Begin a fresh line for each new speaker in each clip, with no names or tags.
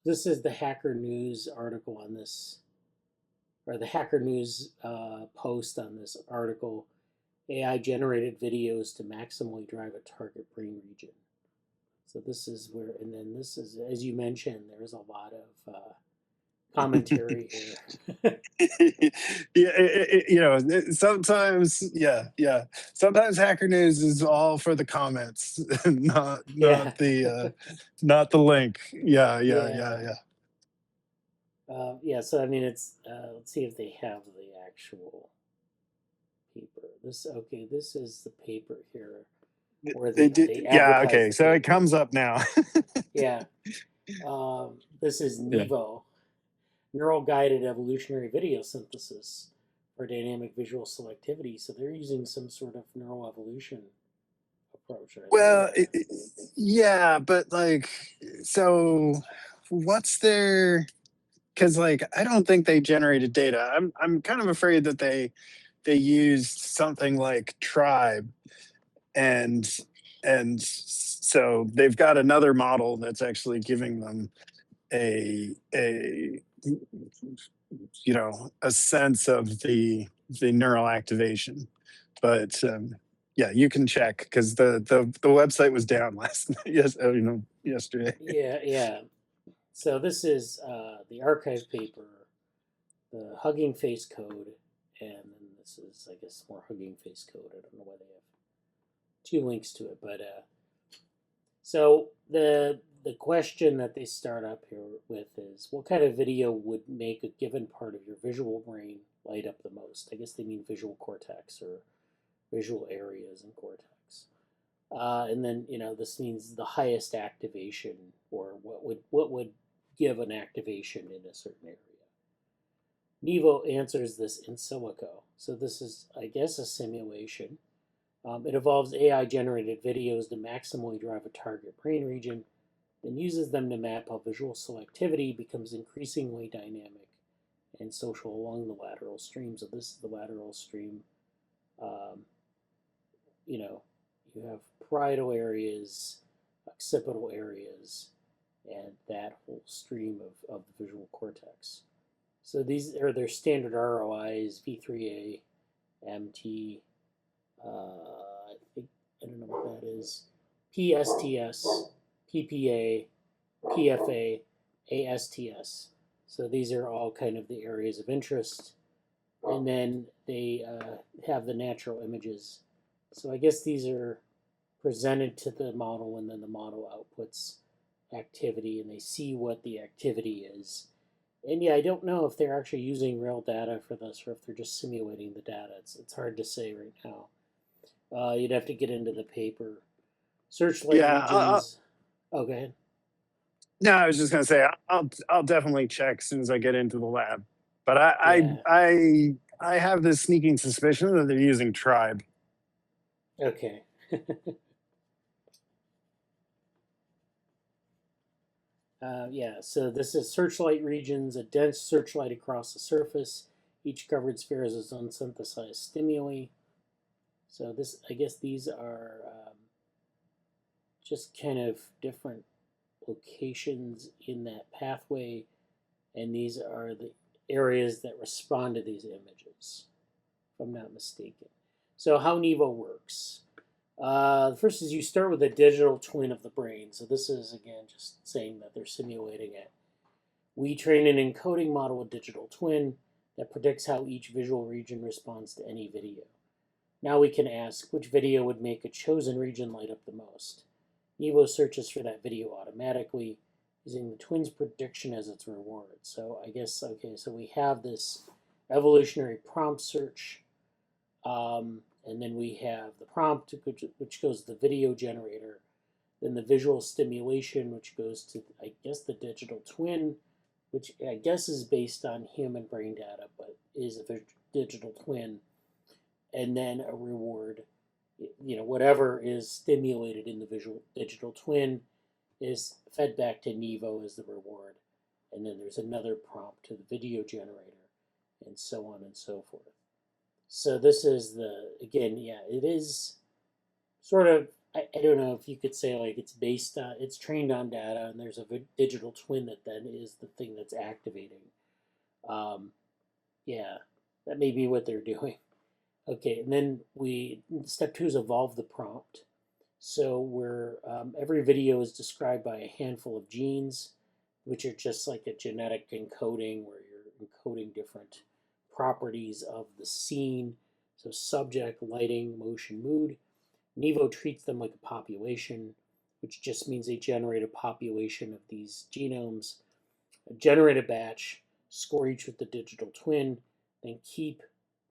This is the Hacker News article on this, or the Hacker News post on this article. AI generated videos to maximally drive a target brain region. So this is where, and then this is, as you mentioned, there's a lot of commentary here.
Yeah, sometimes, sometimes Hacker News is all for the comments, not not the link. Yeah.
So I mean, it's let's see if they have the actual paper. This is the paper here where
They did,
they
yeah.
advertise
Okay,
the
so it
paper.
comes up now.
Yeah. This is
Yeah.
NEvo, neural guided evolutionary video synthesis for dynamic visual selectivity. So they're using some sort of neural evolution approach, right?
Well, yeah, but like, so what's their? Because like, I don't think they generated data. I'm kind of afraid that they used something like Tribe, and so they've got another model that's actually giving them a a sense of the neural activation. But yeah, you can check because the website was down last night. Yesterday.
Yeah. So this is the arXiv paper, the Hugging Face code, and then this is, I guess, more Hugging Face code. I don't know why they have two links to it, but so the question that they start up here with is, what kind of video would make a given part of your visual brain light up the most? I guess they mean visual cortex or visual areas in cortex. And then this means the highest activation, or what would give an activation in a certain area. NEvo answers this in silico. So this is, I guess, a simulation. It involves AI-generated videos to maximally drive a target brain region, then uses them to map how visual selectivity becomes increasingly dynamic and social along the lateral stream. So this is the lateral stream. You have parietal areas, occipital areas, and that whole stream of the visual cortex. So these are their standard ROIs: V3A, MT, I don't know what that is, PSTS, PPA, PFA, ASTS. So these are all kind of the areas of interest. And then they have the natural images. So I guess these are presented to the model, and then the model outputs activity, and they see what the activity is. And yeah, I don't know if they're actually using real data for this or if they're just simulating the data. It's hard to say right now. You'd have to get into the paper. Searchlight regions. Oh, go ahead.
No, I was just gonna say I'll definitely check as soon as I get into the lab. But I have this sneaking suspicion that they're using Tribe.
Okay. So this is searchlight regions, a dense searchlight across the surface. Each covered sphere has its own synthesized stimuli. So I guess these are just kind of different locations in that pathway, and these are the areas that respond to these images, if I'm not mistaken. So how NEvo works. The first is you start with a digital twin of the brain. So this is, again, just saying that they're simulating it. We train an encoding model with digital twin that predicts how each visual region responds to any video. Now we can ask which video would make a chosen region light up the most. NEvo searches for that video automatically, using the twin's prediction as its reward. So I guess, okay, so we have this evolutionary prompt search, and then we have the prompt, which goes to the video generator, then the visual stimulation, which goes to, I guess, the digital twin, which I guess is based on human brain data, but is a digital twin, and then a reward. Whatever is stimulated in the digital twin is fed back to NEvo as the reward. And then there's another prompt to the video generator, and so on and so forth. So this is it is sort of, I don't know if you could say like it's based on, it's trained on data, and there's a digital twin that then is the thing that's activating. Um, yeah, that may be what they're doing. Okay, and then step two is evolve the prompt. So where every video is described by a handful of genes, which are just like a genetic encoding where you're encoding different properties of the scene. So subject, lighting, motion, mood. NEvo treats them like a population, which just means they generate a population of these genomes, generate a batch, score each with the digital twin, then keep,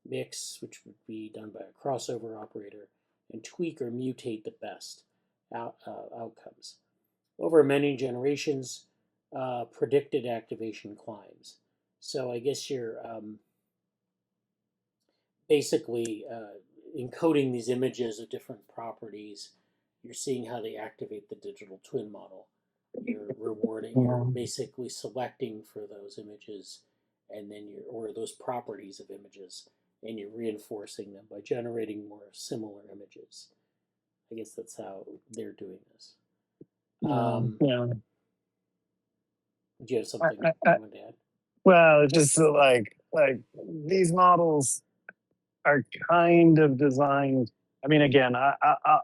mix, which would be done by a crossover operator, and tweak or mutate the best outcomes. Over many generations, predicted activation climbs. So I guess you're basically encoding these images of different properties. You're seeing how they activate the digital twin model. You're rewarding, you're
Yeah.
basically selecting for those images and then or those properties of images, and you're reinforcing them by generating more similar images. I guess that's how they're doing this.
Yeah.
Do you have
I,
something
I,
you
I,
want to add?
well, it's just like these models are kind of designed. I mean, again,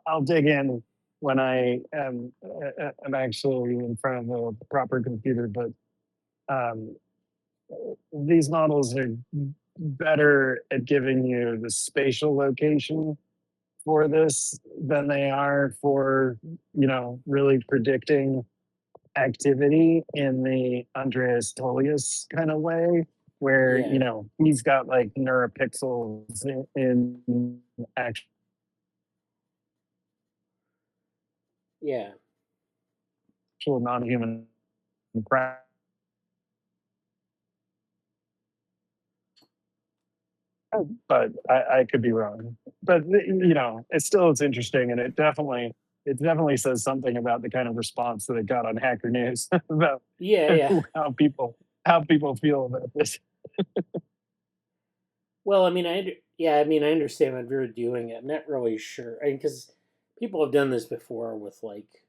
I'll dig in when I'm actually in front of a proper computer, but um, these models are better at giving you the spatial location for this than they are for really predicting activity in the Andreas Tolius kind of way, where
Yeah,
he's got like neuropixels in actual
yeah,
non-human primates. But I could be wrong. But it's interesting, and it definitely says something about the kind of response that it got on Hacker News about
yeah, yeah.
how people feel about this.
Well, I mean, I understand what you're doing it. I'm not really sure, because people have done this before with like,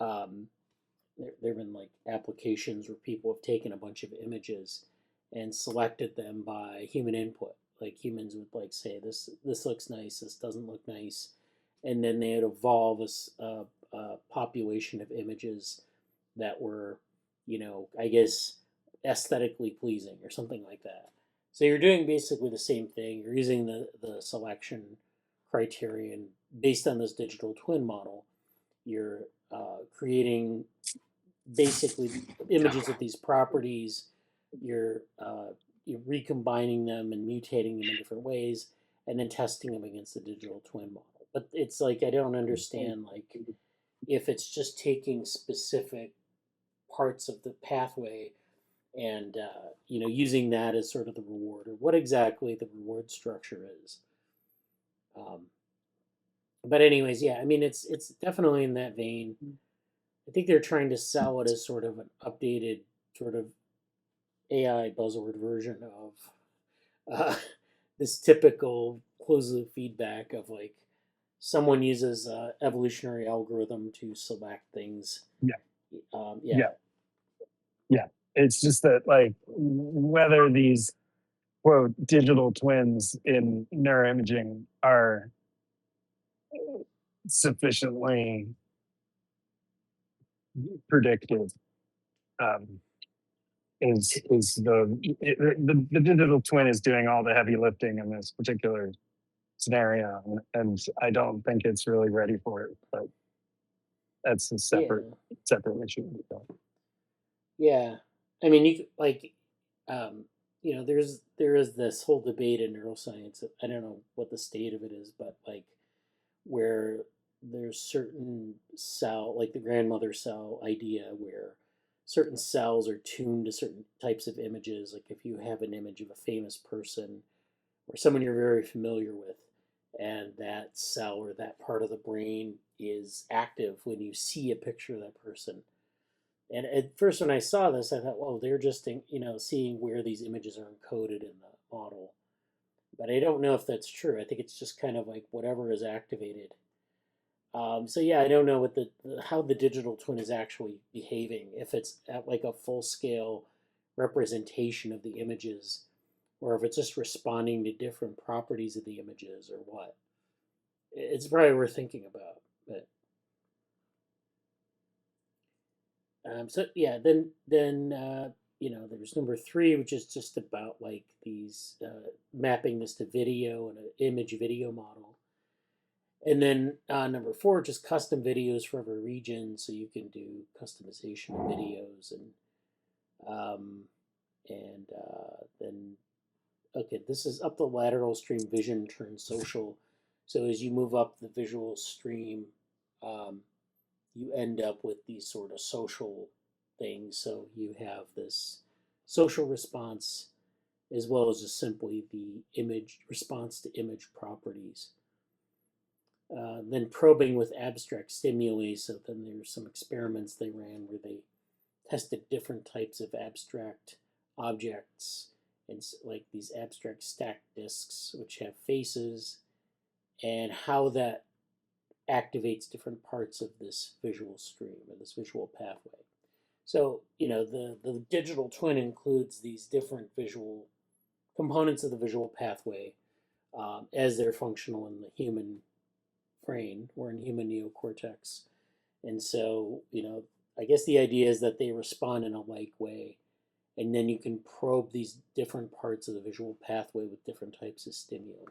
um, there've been like applications where people have taken a bunch of images and selected them by human input. Like humans would like say this looks nice, this doesn't look nice, and then they would evolve a population of images that were, I guess, aesthetically pleasing or something like that. So you're doing basically the same thing. You're using the selection criterion based on this digital twin model. You're creating basically images of these properties. You're you're recombining them and mutating them in different ways, and then testing them against the digital twin model. But it's like I don't understand like if it's just taking specific parts of the pathway and using that as sort of the reward, or what exactly the reward structure is. Um, but anyways, yeah, I mean it's definitely in that vein. I think they're trying to sell it as sort of an updated sort of AI buzzword version of this typical closed loop feedback of like someone uses evolutionary algorithm to select things.
Yeah,
Yeah,
yeah, yeah. It's just that like whether these quote digital twins in neuroimaging are sufficiently predictive um, is the digital twin is doing all the heavy lifting in this particular scenario, and I don't think it's really ready for it. But that's a separate
yeah,
issue.
yeah. I mean, you like, um, there is this whole debate in neuroscience. I don't know what the state of it is, but like where there's certain cell, like the grandmother cell idea, where certain cells are tuned to certain types of images. Like if you have an image of a famous person or someone you're very familiar with, and that cell or that part of the brain is active when you see a picture of that person. And at first, when I saw this, I thought, well, they're just seeing where these images are encoded in the model. But I don't know if that's true. I think it's just kind of like whatever is activated. So yeah, I don't know what how the digital twin is actually behaving. If it's at like a full scale representation of the images, or if it's just responding to different properties of the images, or what. It's probably worth thinking about. But so yeah, then there's number three, which is just about like these mapping this to video and an image video model. And then number four, just custom videos for every region, so you can do customization of videos um, and then okay, this is up the lateral stream vision turns social. So as you move up the visual stream, um, you end up with these sort of social things. So you have this social response as well as just simply the image response to image properties. Then probing with abstract stimuli. So then there's some experiments they ran where they tested different types of abstract objects and like these abstract stacked disks which have faces and how that activates different parts of this visual stream or this visual pathway. So, the digital twin includes these different visual components of the visual pathway as they're functional in the human brain or in human neocortex. And so, I guess the idea is that they respond in a like way. And then you can probe these different parts of the visual pathway with different types of stimuli.